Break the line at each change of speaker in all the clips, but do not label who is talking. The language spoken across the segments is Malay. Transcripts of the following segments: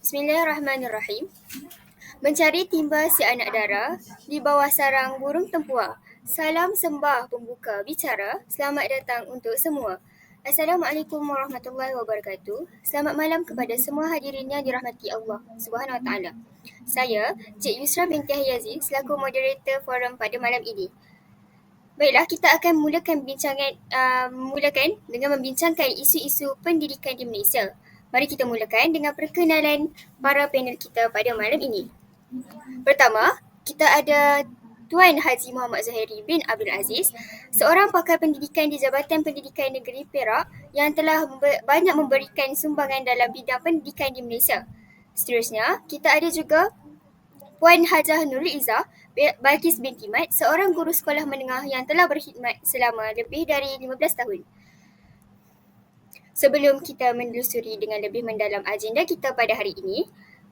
Bismillahirrahmanirrahim. Mencari timba si anak dara di bawah sarang burung tempua. Salam sembah pembuka bicara. Selamat datang untuk semua. Assalamualaikum warahmatullahi wabarakatuh. Selamat malam kepada semua hadirin yang dirahmati Allah Subhanahu Wa Taala. Saya Cik Yusra binti Hayazi selaku moderator forum pada malam ini. Baiklah, kita akan mulakan dengan membincangkan isu-isu pendidikan di Malaysia. Mari kita mulakan dengan perkenalan para panel kita pada malam ini. Pertama, kita ada Tuan Haji Muhammad Zahiri bin Abdul Aziz, seorang pakar pendidikan di Jabatan Pendidikan Negeri Perak yang telah banyak memberikan sumbangan dalam bidang pendidikan di Malaysia. Seterusnya, kita ada juga Puan Hajah Nurul Izzah Balkis binti Mat, seorang guru sekolah menengah yang telah berkhidmat selama lebih dari 15 tahun. Sebelum kita menelusuri dengan lebih mendalam agenda kita pada hari ini,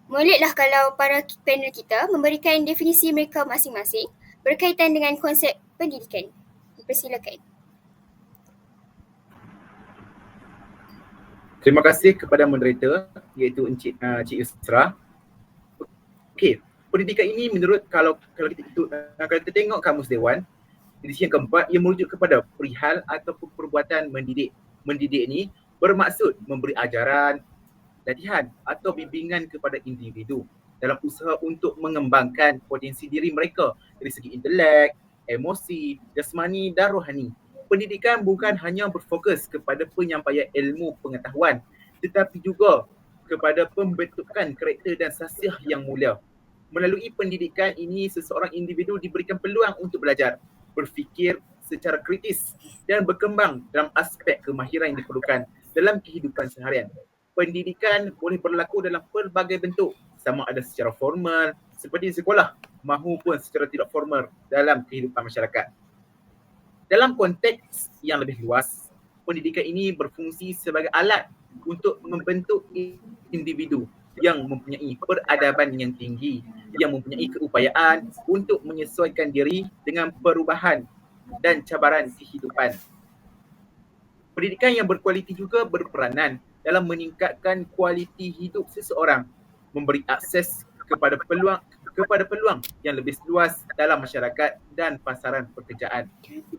moleklah kalau para panel kita memberikan definisi mereka masing-masing berkaitan dengan konsep pendidikan. Persilakan.
Terima kasih kepada moderator iaitu Cik Yusra. Okey, pendidikan ini menurut kalau kita tengok Kamus Dewan, edisi yang keempat, ia merujuk kepada perihal ataupun perbuatan mendidik. Mendidik ini bermaksud memberi ajaran, latihan atau bimbingan kepada individu dalam usaha untuk mengembangkan potensi diri mereka dari segi intelek, emosi, jasmani dan rohani. Pendidikan bukan hanya berfokus kepada penyampaian ilmu pengetahuan, tetapi juga kepada pembentukan karakter dan sasiah yang mulia. Melalui pendidikan ini, seseorang individu diberikan peluang untuk belajar, berfikir secara kritis dan berkembang dalam aspek kemahiran yang diperlukan dalam kehidupan seharian. Pendidikan boleh berlaku dalam pelbagai bentuk, sama ada secara formal seperti di sekolah maupun secara tidak formal dalam kehidupan masyarakat. Dalam konteks yang lebih luas, pendidikan ini berfungsi sebagai alat untuk membentuk individu yang mempunyai peradaban yang tinggi, yang mempunyai keupayaan untuk menyesuaikan diri dengan perubahan dan cabaran kehidupan. Pendidikan yang berkualiti juga berperanan dalam meningkatkan kualiti hidup seseorang, memberi akses kepada peluang yang lebih luas dalam masyarakat dan pasaran pekerjaan,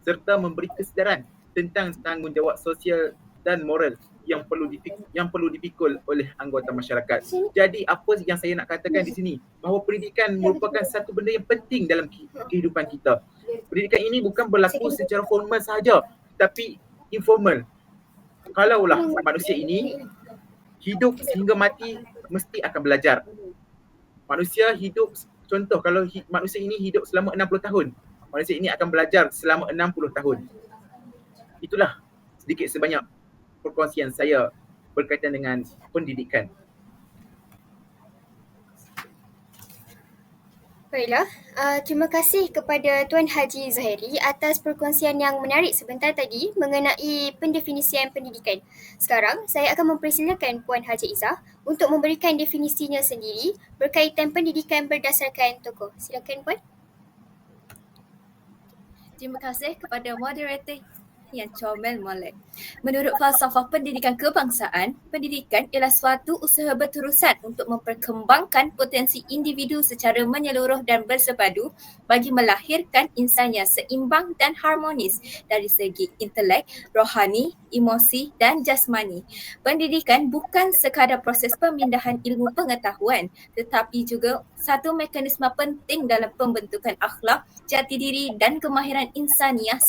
serta memberi kesedaran tentang tanggungjawab sosial dan moral yang perlu dipikul oleh anggota masyarakat. Jadi apa yang saya nak katakan di sini, bahawa pendidikan merupakan satu benda yang penting dalam kehidupan kita. Pendidikan ini bukan berlaku secara formal sahaja, tapi informal. Kalaulah manusia ini hidup sehingga mati, mesti akan belajar. Manusia hidup, contoh kalau manusia ini hidup selama 60 tahun, manusia ini akan belajar selama 60 tahun. Itulah sedikit sebanyak perkongsian saya berkaitan dengan pendidikan.
Baiklah, terima kasih kepada Tuan Haji Zahiri atas perkongsian yang menarik sebentar tadi mengenai pendefinisian pendidikan. Sekarang, saya akan mempersilakan Puan Haji Izzah untuk memberikan definisinya sendiri berkaitan pendidikan berdasarkan tokoh. Silakan Puan.
Terima kasih kepada moderator yang comel molek. Menurut falsafah pendidikan kebangsaan, pendidikan ialah suatu usaha berterusan untuk memperkembangkan potensi individu secara menyeluruh dan bersepadu bagi melahirkan insan yang seimbang dan harmonis dari segi intelek, rohani, emosi dan jasmani. Pendidikan bukan sekadar proses pemindahan ilmu pengetahuan, tetapi juga satu mekanisme penting dalam pembentukan akhlak, jati diri dan kemahiran insaniah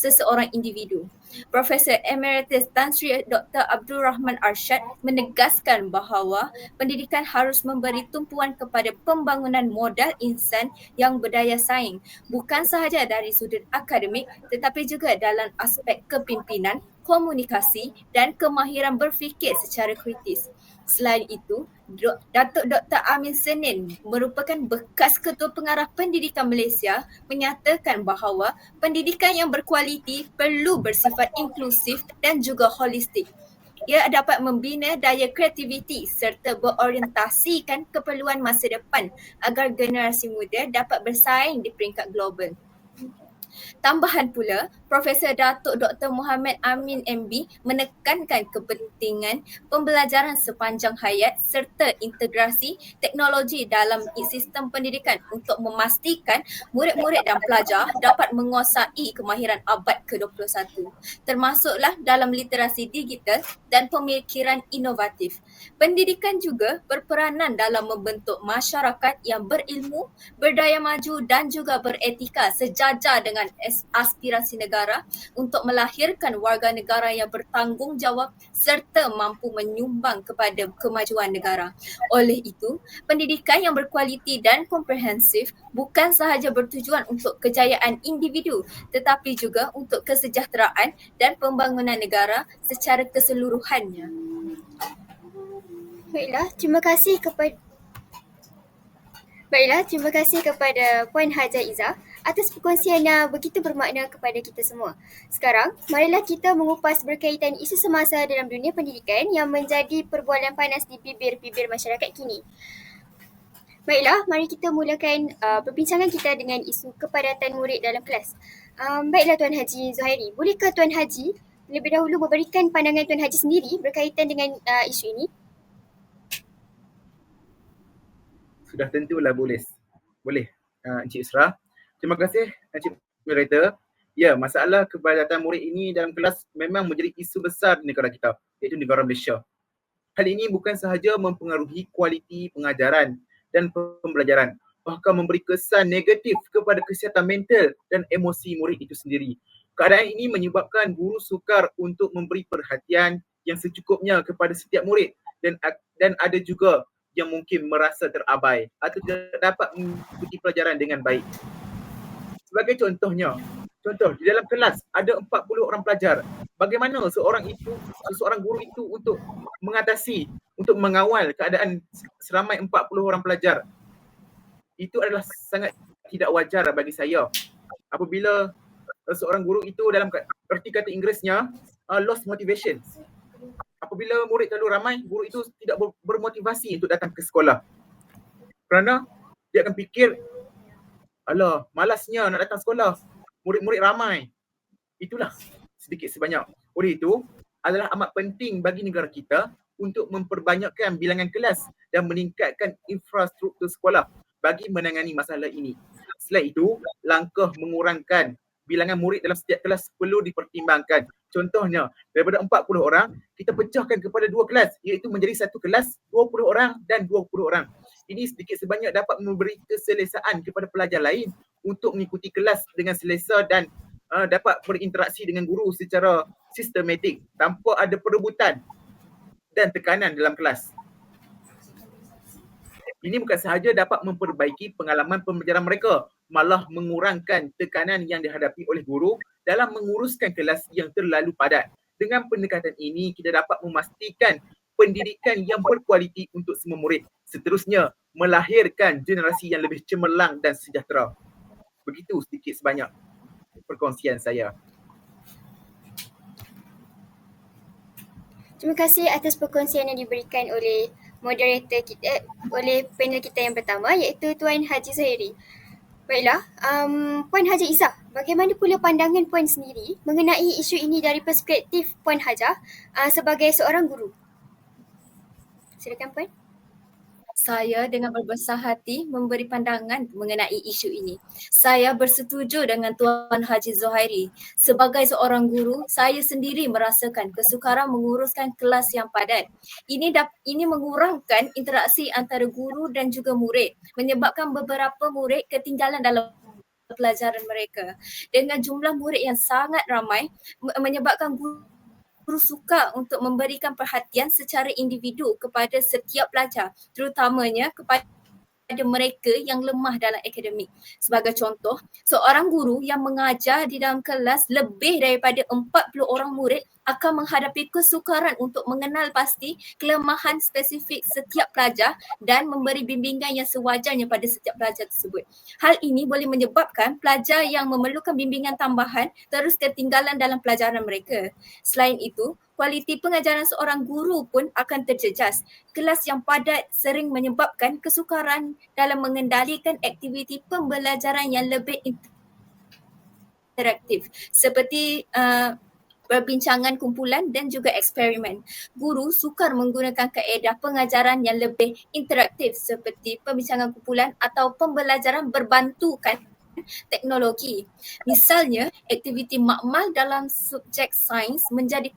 seseorang individu. Profesor Emeritus Tan Sri Dr. Abdul Rahman Arsyad menegaskan bahawa pendidikan harus memberi tumpuan kepada pembangunan modal insan yang berdaya saing, bukan sahaja dari sudut akademik tetapi juga dalam aspek kepimpinan, komunikasi dan kemahiran berfikir secara kritis. Selain itu, Datuk Dr. Amin Senin merupakan bekas Ketua Pengarah Pendidikan Malaysia menyatakan bahawa pendidikan yang berkualiti perlu bersifat inklusif dan juga holistik. Ia dapat membina daya kreativiti serta berorientasikan keperluan masa depan agar generasi muda dapat bersaing di peringkat global. Tambahan pula, Profesor Datuk Dr. Muhammad Amin MB menekankan kepentingan pembelajaran sepanjang hayat serta integrasi teknologi dalam sistem pendidikan untuk memastikan murid-murid dan pelajar dapat menguasai kemahiran abad ke-21, termasuklah dalam literasi digital dan pemikiran inovatif. Pendidikan juga berperanan dalam membentuk masyarakat yang berilmu, berdaya maju dan juga beretika sejajar dengan aspirasi negara untuk melahirkan warga negara yang bertanggungjawab serta mampu menyumbang kepada kemajuan negara. Oleh itu, pendidikan yang berkualiti dan komprehensif bukan sahaja bertujuan untuk kejayaan individu tetapi juga untuk kesejahteraan dan pembangunan negara secara keseluruhannya.
Baiklah, terima kasih kepada Puan Hajar Izzah atas perkongsian yang begitu bermakna kepada kita semua. Sekarang, marilah kita mengupas berkaitan isu semasa dalam dunia pendidikan yang menjadi perbualan panas di bibir-bibir masyarakat kini. Baiklah, mari kita mulakan perbincangan kita dengan isu kepadatan murid dalam kelas. Baiklah Tuan Haji Zuhairi, bolehkah Tuan Haji lebih dahulu memberikan pandangan Tuan Haji sendiri berkaitan dengan isu ini?
Sudah tentulah boleh. Encik Yusra. Terima kasih Encik Moderator. Ya, masalah kepadatan murid ini dalam kelas memang menjadi isu besar di negara kita, iaitu negara Malaysia. Hal ini bukan sahaja mempengaruhi kualiti pengajaran dan pembelajaran, bahkan memberi kesan negatif kepada kesihatan mental dan emosi murid itu sendiri. Keadaan ini menyebabkan guru sukar untuk memberi perhatian yang secukupnya kepada setiap murid dan ada juga yang mungkin merasa terabai atau tidak dapat mengikuti pelajaran dengan baik. Sebagai contoh, di dalam kelas ada 40 orang pelajar. Bagaimana seseorang guru itu untuk mengawal keadaan seramai 40 orang pelajar? Itu adalah sangat tidak wajar bagi saya. Apabila seorang guru itu dalam erti kata Inggerisnya lost motivation. Apabila murid terlalu ramai, guru itu tidak bermotivasi untuk datang ke sekolah. Kerana dia akan fikir, alah, malasnya nak datang sekolah. Murid-murid ramai. Itulah sedikit sebanyak. Oleh itu, adalah amat penting bagi negara kita untuk memperbanyakkan bilangan kelas dan meningkatkan infrastruktur sekolah bagi menangani masalah ini. Selain itu, langkah mengurangkan bilangan murid dalam setiap kelas perlu dipertimbangkan. Contohnya, daripada 40 orang, kita pecahkan kepada 2 kelas, iaitu menjadi satu kelas 20 orang dan 20 orang. Ini sedikit sebanyak dapat memberi keselesaan kepada pelajar lain untuk mengikuti kelas dengan selesa dan dapat berinteraksi dengan guru secara sistematik tanpa ada perebutan dan tekanan dalam kelas. Ini bukan sahaja dapat memperbaiki pengalaman pembelajaran mereka, malah mengurangkan tekanan yang dihadapi oleh guru dalam menguruskan kelas yang terlalu padat. Dengan pendekatan ini, kita dapat memastikan pendidikan yang berkualiti untuk semua murid. Seterusnya, melahirkan generasi yang lebih cemerlang dan sejahtera. Begitu sedikit sebanyak perkongsian saya.
Terima kasih atas perkongsian yang diberikan oleh moderator kita, oleh panel kita yang pertama, iaitu Tuan Haji Zuhairi. Baiklah, Puan Hajar Izzah, bagaimana pula pandangan Puan sendiri mengenai isu ini dari perspektif Puan Hajar sebagai seorang guru? Silakan Puan.
Saya dengan berbesar hati memberi pandangan mengenai isu ini. Saya bersetuju dengan Tuan Haji Zuhairi. Sebagai seorang guru, saya sendiri merasakan kesukaran menguruskan kelas yang padat. Ini mengurangkan interaksi antara guru dan juga murid, menyebabkan beberapa murid ketinggalan dalam pelajaran mereka. Dengan jumlah murid yang sangat ramai, menyebabkan guru sukar untuk memberikan perhatian secara individu kepada setiap pelajar, terutamanya kepada mereka yang lemah dalam akademik. Sebagai contoh, seorang guru yang mengajar di dalam kelas lebih daripada 40 orang murid akan menghadapi kesukaran untuk mengenal pasti kelemahan spesifik setiap pelajar dan memberi bimbingan yang sewajarnya pada setiap pelajar tersebut. Hal ini boleh menyebabkan pelajar yang memerlukan bimbingan tambahan terus ketinggalan dalam pelajaran mereka. Selain itu, kualiti pengajaran seorang guru pun akan terjejas. Kelas yang padat sering menyebabkan kesukaran dalam mengendalikan aktiviti pembelajaran yang lebih interaktif seperti perbincangan kumpulan dan juga eksperimen. Guru sukar menggunakan kaedah pengajaran yang lebih interaktif seperti perbincangan kumpulan atau pembelajaran berbantukan teknologi. Misalnya, aktiviti makmal dalam subjek sains menjadi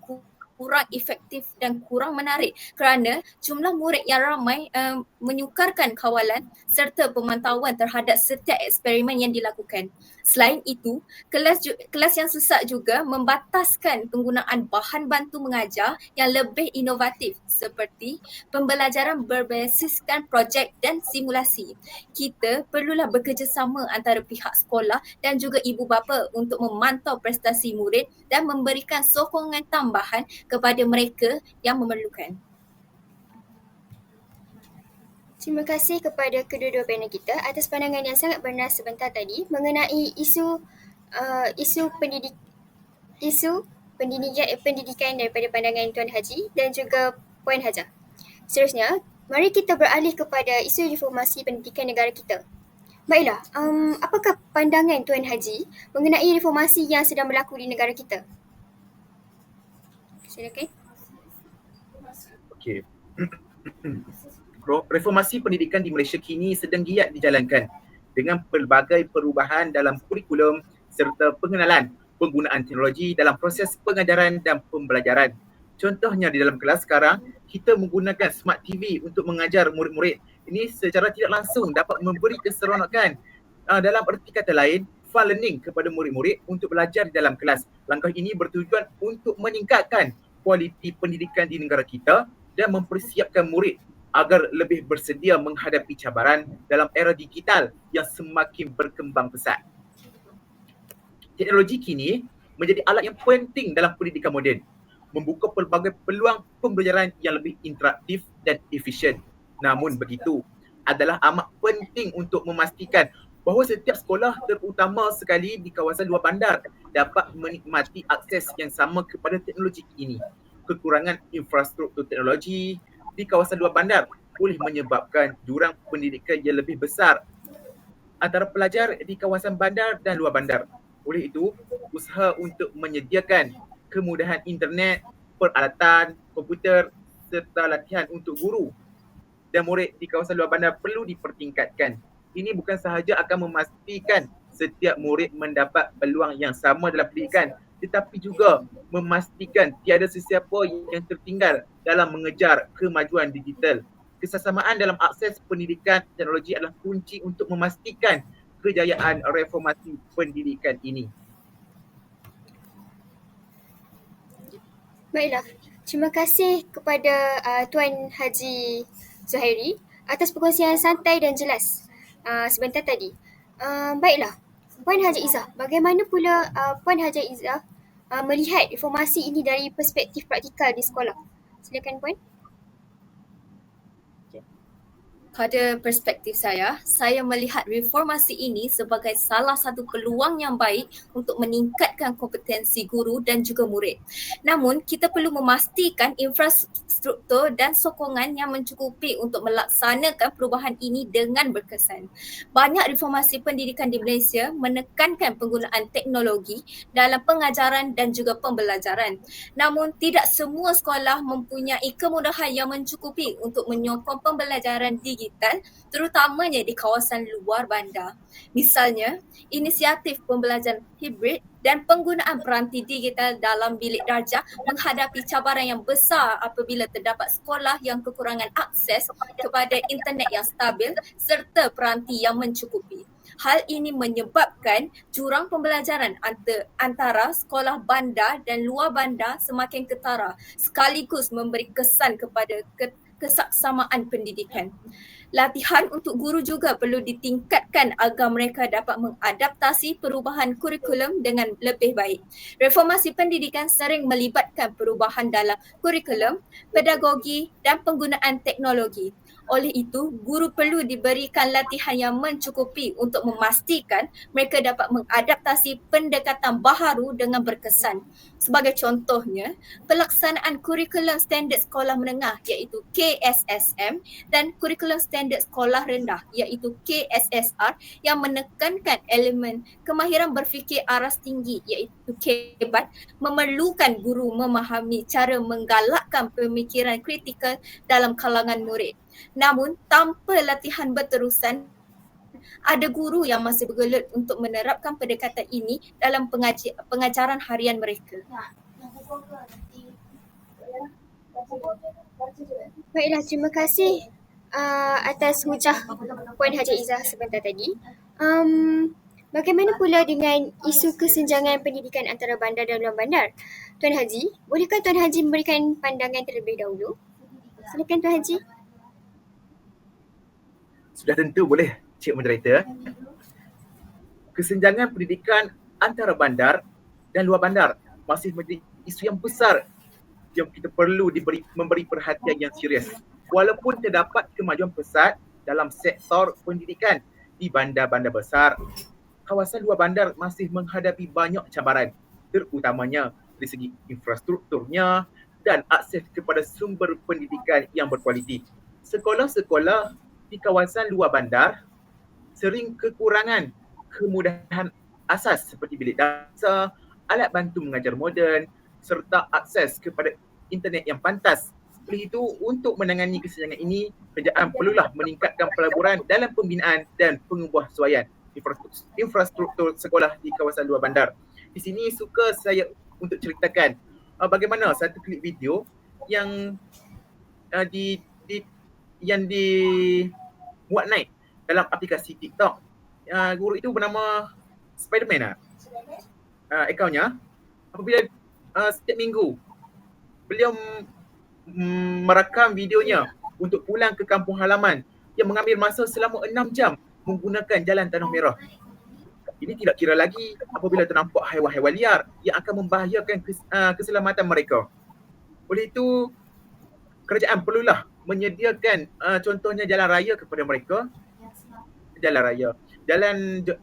kurang efektif dan kurang menarik kerana jumlah murid yang ramai menyukarkan kawalan serta pemantauan terhadap setiap eksperimen yang dilakukan. Selain itu, kelas yang susah juga membataskan penggunaan bahan bantu mengajar yang lebih inovatif seperti pembelajaran berbasiskan projek dan simulasi. Kita perlulah bekerjasama antara pihak sekolah dan juga ibu bapa untuk memantau prestasi murid dan memberikan sokongan tambahan kepada mereka yang memerlukan.
Terima kasih kepada kedua-dua panel kita atas pandangan yang sangat bernas sebentar tadi mengenai isu pendidikan daripada pandangan Tuan Haji dan juga Puan Hajah. Seterusnya, mari kita beralih kepada isu reformasi pendidikan negara kita. Baiklah, apakah pandangan Tuan Haji mengenai reformasi yang sedang berlaku di negara kita? Silakan.
Okey. Reformasi pendidikan di Malaysia kini sedang giat dijalankan dengan pelbagai perubahan dalam kurikulum serta pengenalan penggunaan teknologi dalam proses pengajaran dan pembelajaran. Contohnya di dalam kelas sekarang, kita menggunakan smart TV untuk mengajar murid-murid. Ini secara tidak langsung dapat memberi keseronokan. Dalam erti kata lain, fun learning kepada murid-murid untuk belajar di dalam kelas. Langkah ini bertujuan untuk meningkatkan kualiti pendidikan di negara kita dan mempersiapkan murid agar lebih bersedia menghadapi cabaran dalam era digital yang semakin berkembang pesat. Teknologi kini menjadi alat yang penting dalam pendidikan moden, membuka pelbagai peluang pembelajaran yang lebih interaktif dan efisien. Namun begitu, adalah amat penting untuk memastikan bahawa setiap sekolah, terutama sekali di kawasan luar bandar, dapat menikmati akses yang sama kepada teknologi ini. Kekurangan infrastruktur teknologi di kawasan luar bandar boleh menyebabkan jurang pendidikan yang lebih besar antara pelajar di kawasan bandar dan luar bandar. Oleh itu, usaha untuk menyediakan kemudahan internet, peralatan, komputer serta latihan untuk guru dan murid di kawasan luar bandar perlu dipertingkatkan. Ini bukan sahaja akan memastikan setiap murid mendapat peluang yang sama dalam pendidikan, tetapi juga memastikan tiada sesiapa yang tertinggal dalam mengejar kemajuan digital. Kesesamaan dalam akses pendidikan teknologi adalah kunci untuk memastikan kejayaan reformasi pendidikan ini.
Baiklah, terima kasih kepada Tuan Haji Zuhairi atas perkongsian santai dan jelas sebentar tadi. Baiklah, Puan Hajah Izzah, bagaimana pula Puan Hajah Izzah melihat reformasi ini dari perspektif praktikal di sekolah? Silakan Puan.
Pada perspektif saya melihat reformasi ini sebagai salah satu peluang yang baik untuk meningkatkan kompetensi guru dan juga murid. Namun, kita perlu memastikan infrastruktur dan sokongan yang mencukupi untuk melaksanakan perubahan ini dengan berkesan. Banyak reformasi pendidikan di Malaysia menekankan penggunaan teknologi dalam pengajaran dan juga pembelajaran. Namun, tidak semua sekolah mempunyai kemudahan yang mencukupi untuk menyokong pembelajaran digital, terutamanya di kawasan luar bandar. Misalnya, inisiatif pembelajaran hibrid dan penggunaan peranti digital dalam bilik darjah menghadapi cabaran yang besar apabila terdapat sekolah yang kekurangan akses kepada internet yang stabil serta peranti yang mencukupi. Hal ini menyebabkan jurang pembelajaran antara sekolah bandar dan luar bandar semakin ketara, sekaligus memberi kesan kepada kesaksamaan pendidikan. Latihan untuk guru juga perlu ditingkatkan agar mereka dapat mengadaptasi perubahan kurikulum dengan lebih baik. Reformasi pendidikan sering melibatkan perubahan dalam kurikulum, pedagogi dan penggunaan teknologi. Oleh itu, guru perlu diberikan latihan yang mencukupi untuk memastikan mereka dapat mengadaptasi pendekatan baharu dengan berkesan. Sebagai contohnya, pelaksanaan kurikulum standard sekolah menengah iaitu KSSM dan kurikulum standard sekolah rendah iaitu KSSR yang menekankan elemen kemahiran berfikir aras tinggi iaitu KEBAT, memerlukan guru memahami cara menggalakkan pemikiran kritikal dalam kalangan murid. Namun tanpa latihan berterusan, ada guru yang masih bergelut untuk menerapkan pendekatan ini dalam pengajaran harian mereka.
Baiklah, terima kasih atas hujah Puan Haji Izzah sebentar tadi. Bagaimana pula dengan isu kesenjangan pendidikan antara bandar dan luar bandar? Tuan Haji, bolehkah Tuan Haji memberikan pandangan terlebih dahulu? Silakan Tuan Haji.
Sudah tentu boleh, Cik Moderator. Kesenjangan pendidikan antara bandar dan luar bandar masih menjadi isu yang besar yang kita perlu memberi perhatian yang serius. Walaupun terdapat kemajuan pesat dalam sektor pendidikan di bandar-bandar besar, kawasan luar bandar masih menghadapi banyak cabaran, terutamanya dari segi infrastrukturnya dan akses kepada sumber pendidikan yang berkualiti. Sekolah-sekolah di kawasan luar bandar sering kekurangan kemudahan asas seperti bilik darjah, alat bantu mengajar moden serta akses kepada internet yang pantas. Oleh itu, untuk menangani kesenjangan ini, kerajaan perlulah meningkatkan pelaburan dalam pembinaan dan pengubuahsuaian infrastruktur sekolah di kawasan luar bandar. Di sini suka saya untuk ceritakan bagaimana satu klip video yang dimuat naik dalam aplikasi TikTok. Guru itu bernama Spiderman akaunnya. Apabila setiap minggu beliau merakam videonya untuk pulang ke kampung halaman yang mengambil masa selama 6 jam menggunakan jalan tanah merah. Ini tidak kira lagi apabila ternampak haiwan-haiwan liar yang akan membahayakan keselamatan mereka. Oleh itu, kerajaan perlulah menyediakan contohnya jalan raya kepada mereka,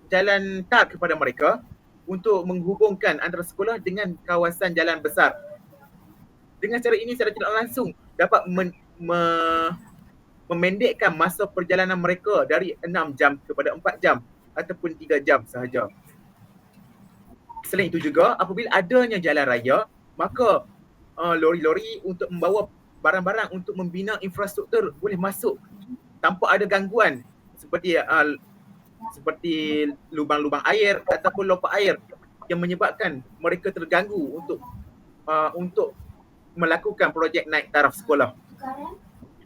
jalan tar kepada mereka untuk menghubungkan antara sekolah dengan kawasan jalan besar. Dengan cara ini secara tidak langsung dapat memendekkan masa perjalanan mereka dari 6 jam kepada 4 jam ataupun 3 jam sahaja. Selain itu juga, apabila adanya jalan raya, maka lori-lori untuk membawa barang-barang untuk membina infrastruktur boleh masuk tanpa ada gangguan seperti lubang-lubang air ataupun lopak air yang menyebabkan mereka terganggu untuk melakukan projek naik taraf sekolah.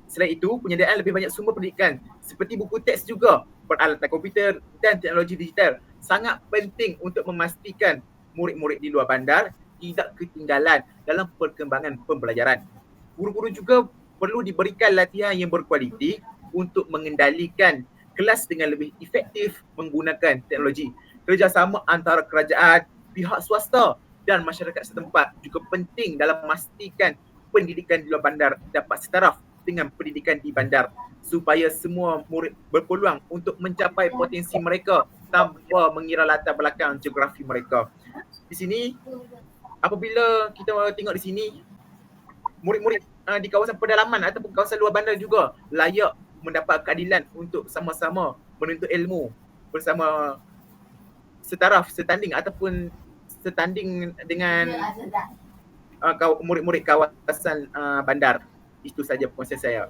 Selain itu, penyediaan lebih banyak sumber pendidikan seperti buku teks juga, peralatan komputer dan teknologi digital sangat penting untuk memastikan murid-murid di luar bandar tidak ketinggalan dalam perkembangan pembelajaran. Guru-guru juga perlu diberikan latihan yang berkualiti untuk mengendalikan kelas dengan lebih efektif menggunakan teknologi. Kerjasama antara kerajaan, pihak swasta dan masyarakat setempat juga penting dalam memastikan pendidikan di luar bandar dapat setaraf dengan pendidikan di bandar supaya semua murid berpeluang untuk mencapai potensi mereka tanpa mengira latar belakang geografi mereka. Di sini, apabila kita tengok di sini, murid-murid di kawasan pedalaman ataupun kawasan luar bandar juga layak mendapat keadilan untuk sama-sama menuntut ilmu bersama setanding dengan murid-murid kawasan bandar. Itu saja perkongsian saya.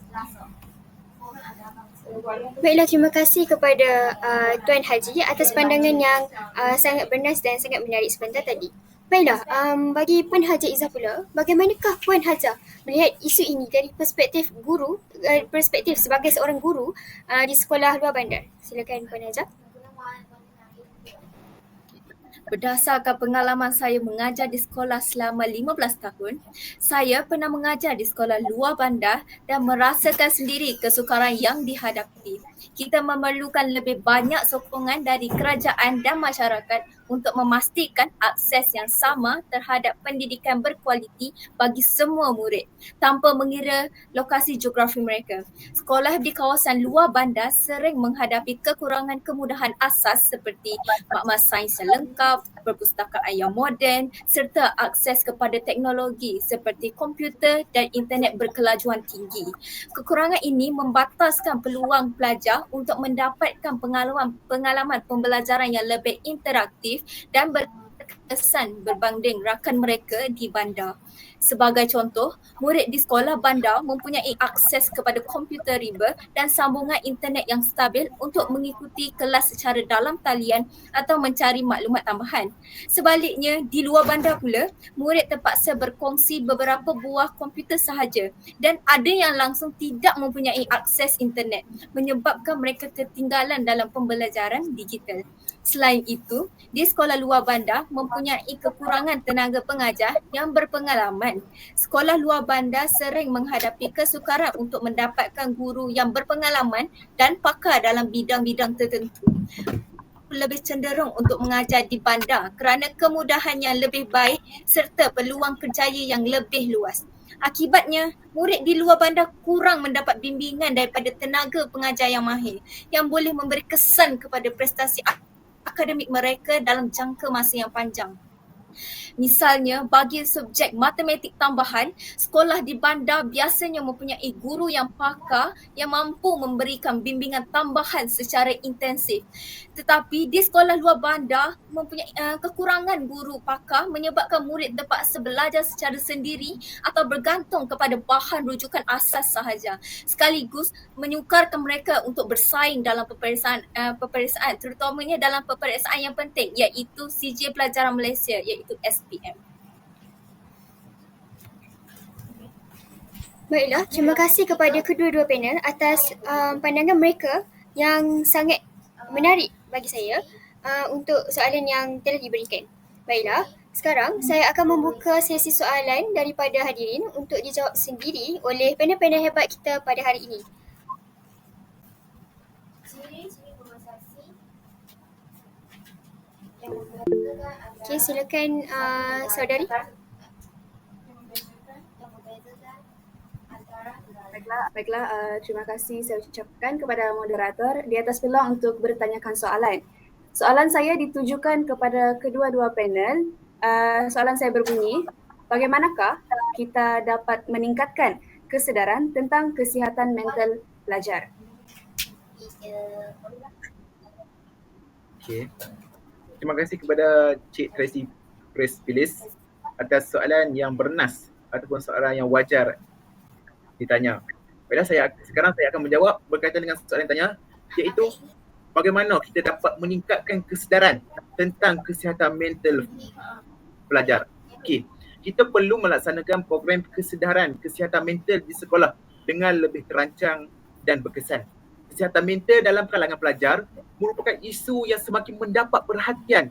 Baiklah, terima kasih kepada Tuan Haji atas pandangan yang sangat bernas dan sangat menarik sebentar tadi. Baiklah, bagi Puan Haji Izzah pula, bagaimanakah Puan Haji melihat isu ini dari perspektif guru, perspektif sebagai seorang guru di sekolah luar bandar? Silakan Puan Haji.
Berdasarkan pengalaman saya mengajar di sekolah selama 15 tahun, saya pernah mengajar di sekolah luar bandar dan merasakan sendiri kesukaran yang dihadapi. Kita memerlukan lebih banyak sokongan dari kerajaan dan masyarakat untuk memastikan akses yang sama terhadap pendidikan berkualiti bagi semua murid tanpa mengira lokasi geografi mereka. Sekolah di kawasan luar bandar sering menghadapi kekurangan kemudahan asas seperti makmal sains yang lengkap, perpustakaan yang moden serta akses kepada teknologi seperti komputer dan internet berkelajuan tinggi. Kekurangan ini membataskan peluang pelajar untuk mendapatkan pengalaman pembelajaran yang lebih interaktif dan berkesan berbanding rakan mereka di bandar. Sebagai contoh, murid di sekolah bandar mempunyai akses kepada komputer riba dan sambungan internet yang stabil untuk mengikuti kelas secara dalam talian atau mencari maklumat tambahan. Sebaliknya, di luar bandar pula, murid terpaksa berkongsi beberapa buah komputer sahaja dan ada yang langsung tidak mempunyai akses internet, menyebabkan mereka ketinggalan dalam pembelajaran digital. Selain itu, di sekolah luar bandar mempunyai kekurangan tenaga pengajar yang berpengalaman. Sekolah luar bandar sering menghadapi kesukaran untuk mendapatkan guru yang berpengalaman dan pakar dalam bidang-bidang tertentu. Lebih cenderung untuk mengajar di bandar kerana kemudahan yang lebih baik serta peluang kerjaya yang lebih luas. Akibatnya, murid di luar bandar kurang mendapat bimbingan daripada tenaga pengajar yang mahir yang boleh memberi kesan kepada prestasi akademik mereka dalam jangka masa yang panjang. Misalnya, bagi subjek matematik tambahan, sekolah di bandar biasanya mempunyai guru yang pakar yang mampu memberikan bimbingan tambahan secara intensif. Tetapi di sekolah luar bandar mempunyai kekurangan guru pakar menyebabkan murid terpaksa belajar secara sendiri atau bergantung kepada bahan rujukan asas sahaja, sekaligus menyukarkan mereka untuk bersaing dalam peperiksaan terutamanya dalam peperiksaan yang penting iaitu CJ Pelajaran Malaysia iaitu SPM.
Baiklah, terima kasih kepada kedua-dua panel atas pandangan mereka yang sangat menarik bagi saya untuk soalan yang telah diberikan. Baiklah, sekarang saya akan membuka sesi soalan daripada hadirin untuk dijawab sendiri oleh panel-panel hebat kita pada hari ini. Okey, silakan saudari.
Baiklah, terima kasih saya ucapkan kepada moderator di atas peluang untuk bertanyakan soalan. Soalan saya ditujukan kepada kedua-dua panel. Soalan saya berbunyi, bagaimanakah kita dapat meningkatkan kesedaran tentang kesihatan mental pelajar?
Okey. Terima kasih kepada Cik Tracy Phyllis atas soalan yang bernas ataupun soalan yang wajar ditanya. Baiklah, sekarang saya akan menjawab berkaitan dengan soalan yang tanya, iaitu bagaimana kita dapat meningkatkan kesedaran tentang kesihatan mental pelajar. Okey, kita perlu melaksanakan program kesedaran kesihatan mental di sekolah dengan lebih terancang dan berkesan. Kesihatan mental dalam kalangan pelajar merupakan isu yang semakin mendapat perhatian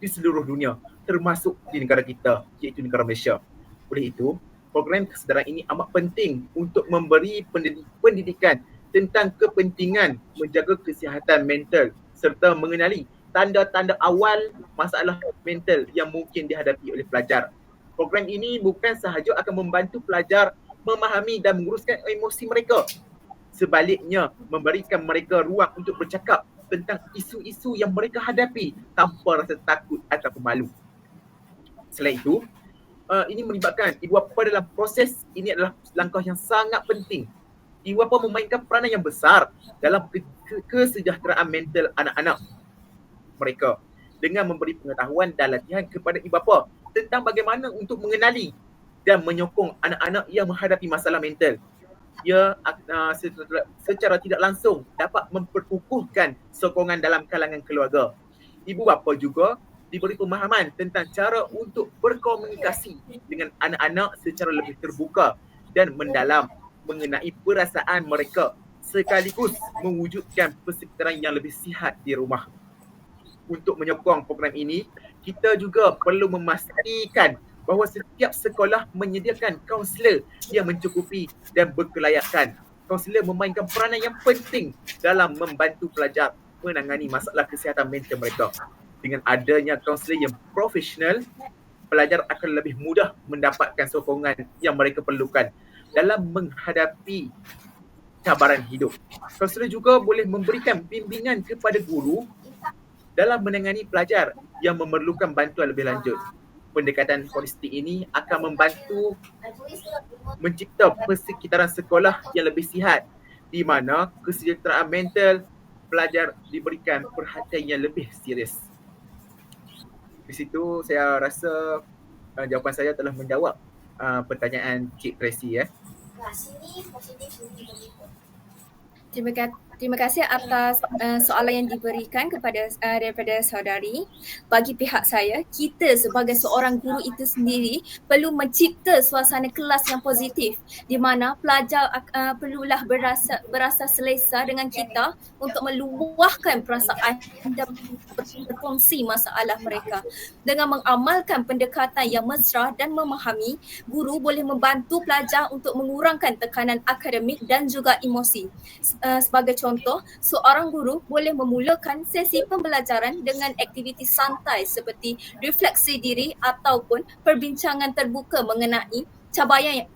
di seluruh dunia, termasuk di negara kita, iaitu negara Malaysia. Oleh itu, program kesedaran ini amat penting untuk memberi pendidikan tentang kepentingan menjaga kesihatan mental serta mengenali tanda-tanda awal masalah mental yang mungkin dihadapi oleh pelajar. Program ini bukan sahaja akan membantu pelajar memahami dan menguruskan emosi mereka, sebaliknya memberikan mereka ruang untuk bercakap tentang isu-isu yang mereka hadapi tanpa rasa takut ataupun malu. Selain itu, ini melibatkan ibu bapa dalam proses ini adalah langkah yang sangat penting. Ibu bapa memainkan peranan yang besar dalam kesejahteraan mental anak-anak mereka dengan memberi pengetahuan dan latihan kepada ibu bapa tentang bagaimana untuk mengenali dan menyokong anak-anak yang menghadapi masalah mental. Ia secara tidak langsung dapat memperkukuhkan sokongan dalam kalangan keluarga. Ibu bapa juga diberi pemahaman tentang cara untuk berkomunikasi dengan anak-anak secara lebih terbuka dan mendalam mengenai perasaan mereka, sekaligus mewujudkan persekitaran yang lebih sihat di rumah. Untuk menyokong program ini, kita juga perlu memastikan bahawa setiap sekolah menyediakan kaunselor yang mencukupi dan berkelayakan. Kaunselor memainkan peranan yang penting dalam membantu pelajar menangani masalah kesihatan mental mereka. Dengan adanya kaunselor yang profesional, pelajar akan lebih mudah mendapatkan sokongan yang mereka perlukan dalam menghadapi cabaran hidup. Kaunselor juga boleh memberikan bimbingan kepada guru dalam menangani pelajar yang memerlukan bantuan lebih lanjut. Pendekatan holistik ini akan membantu mencipta persekitaran sekolah yang lebih sihat di mana kesejahteraan mental pelajar diberikan perhatian yang lebih serius. Di situ saya rasa jawapan saya telah menjawab pertanyaan Cik Tracy.
Terima kasih atas soalan yang diberikan daripada saudari. Bagi pihak saya, kita sebagai seorang guru itu sendiri perlu mencipta suasana kelas yang positif di mana pelajar perlulah berasa selesa dengan kita untuk meluahkan perasaan dan berkongsi masalah mereka. Dengan mengamalkan pendekatan yang mesra dan memahami, guru boleh membantu pelajar untuk mengurangkan tekanan akademik dan juga emosi. Sebagai contoh, seorang guru boleh memulakan sesi pembelajaran dengan aktiviti santai seperti refleksi diri ataupun perbincangan terbuka mengenai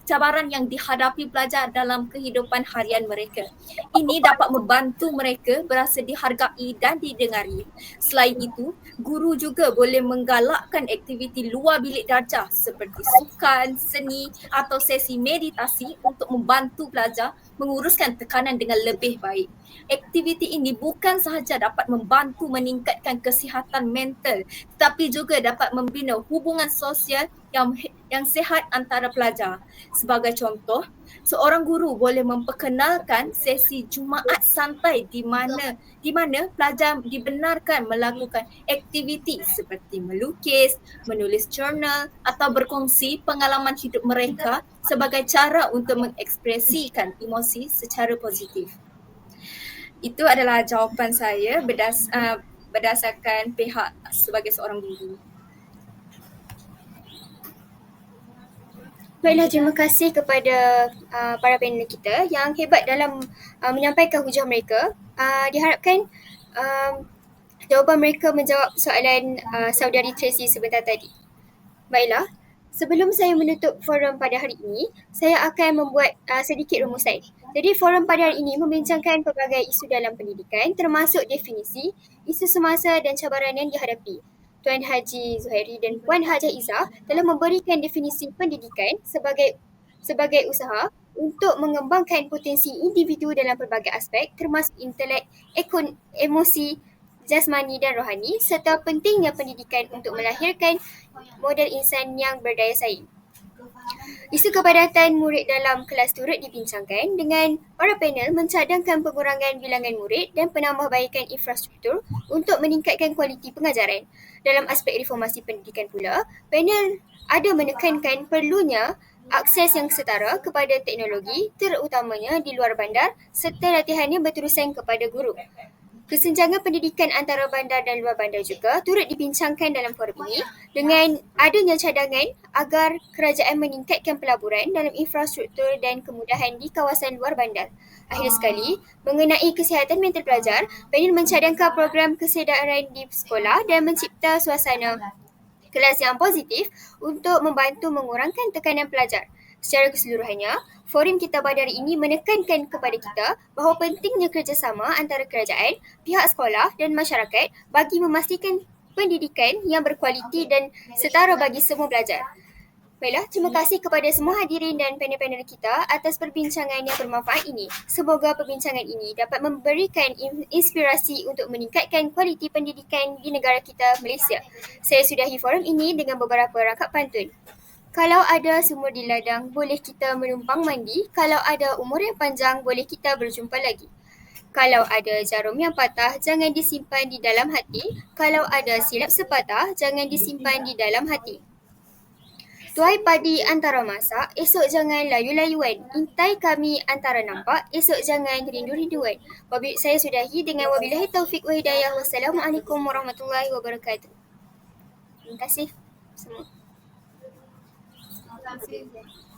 cabaran yang dihadapi pelajar dalam kehidupan harian mereka. Ini dapat membantu mereka berasa dihargai dan didengari. Selain itu, guru juga boleh menggalakkan aktiviti luar bilik darjah seperti sukan, seni atau sesi meditasi untuk membantu pelajar menguruskan tekanan dengan lebih baik. Aktiviti ini bukan sahaja dapat membantu meningkatkan kesihatan mental, tetapi juga dapat membina hubungan sosial yang sihat antara pelajar. Sebagai contoh, seorang guru boleh memperkenalkan sesi Jumaat santai di mana pelajar dibenarkan melakukan aktiviti seperti melukis, menulis jurnal atau berkongsi pengalaman hidup mereka sebagai cara untuk mengekspresikan emosi secara positif. Itu adalah jawapan saya berdasarkan pihak sebagai seorang guru.
Baiklah, terima kasih kepada para panel kita yang hebat dalam menyampaikan hujah mereka. Diharapkan jawapan mereka menjawab soalan saudari Tracy sebentar tadi. Baiklah, sebelum saya menutup forum pada hari ini, saya akan membuat sedikit rumusan. Jadi forum pada hari ini membincangkan pelbagai isu dalam pendidikan termasuk definisi, isu semasa dan cabaran yang dihadapi. Tuan Haji Zuhairi dan Puan Hajah Izzah telah memberikan definisi pendidikan sebagai usaha untuk mengembangkan potensi individu dalam pelbagai aspek termasuk intelek, emosi, jasmani dan rohani serta pentingnya pendidikan untuk melahirkan model insan yang berdaya saing. Isu kepadatan murid dalam kelas turut dibincangkan dengan para panel mencadangkan pengurangan bilangan murid dan penambahbaikan infrastruktur untuk meningkatkan kualiti pengajaran. Dalam aspek reformasi pendidikan pula, panel ada menekankan perlunya akses yang setara kepada teknologi terutamanya di luar bandar serta latihan yang berterusan kepada guru. Kesenjangan pendidikan antara bandar dan luar bandar juga turut dibincangkan dalam forum ini dengan adanya cadangan agar kerajaan meningkatkan pelaburan dalam infrastruktur dan kemudahan di kawasan luar bandar. Akhir sekali, mengenai kesihatan mental pelajar, panel mencadangkan program kesedaran di sekolah dan mencipta suasana kelas yang positif untuk membantu mengurangkan tekanan pelajar. Secara keseluruhannya, forum kita pada hari ini menekankan kepada kita bahawa pentingnya kerjasama antara kerajaan, pihak sekolah dan masyarakat bagi memastikan pendidikan yang berkualiti dan setara bagi semua pelajar. Baiklah, terima kasih kepada semua hadirin dan panel-panel kita atas perbincangan yang bermanfaat ini. Semoga perbincangan ini dapat memberikan inspirasi untuk meningkatkan kualiti pendidikan di negara kita, Malaysia. Saya sudahi forum ini dengan beberapa rangkap pantun. Kalau ada sumur di ladang, boleh kita menumpang mandi. Kalau ada umur yang panjang, boleh kita berjumpa lagi. Kalau ada jarum yang patah, jangan disimpan di dalam hati. Kalau ada silap sepatah, jangan disimpan di dalam hati. Tuai padi antara masak, esok jangan layu-layuan. Intai kami antara nampak, esok jangan rindu-rinduan. Saya sudahi dengan wabillahi taufiq wa hidayah. Wassalamualaikum warahmatullahi wabarakatuh. Terima kasih semua.
Terima kasih.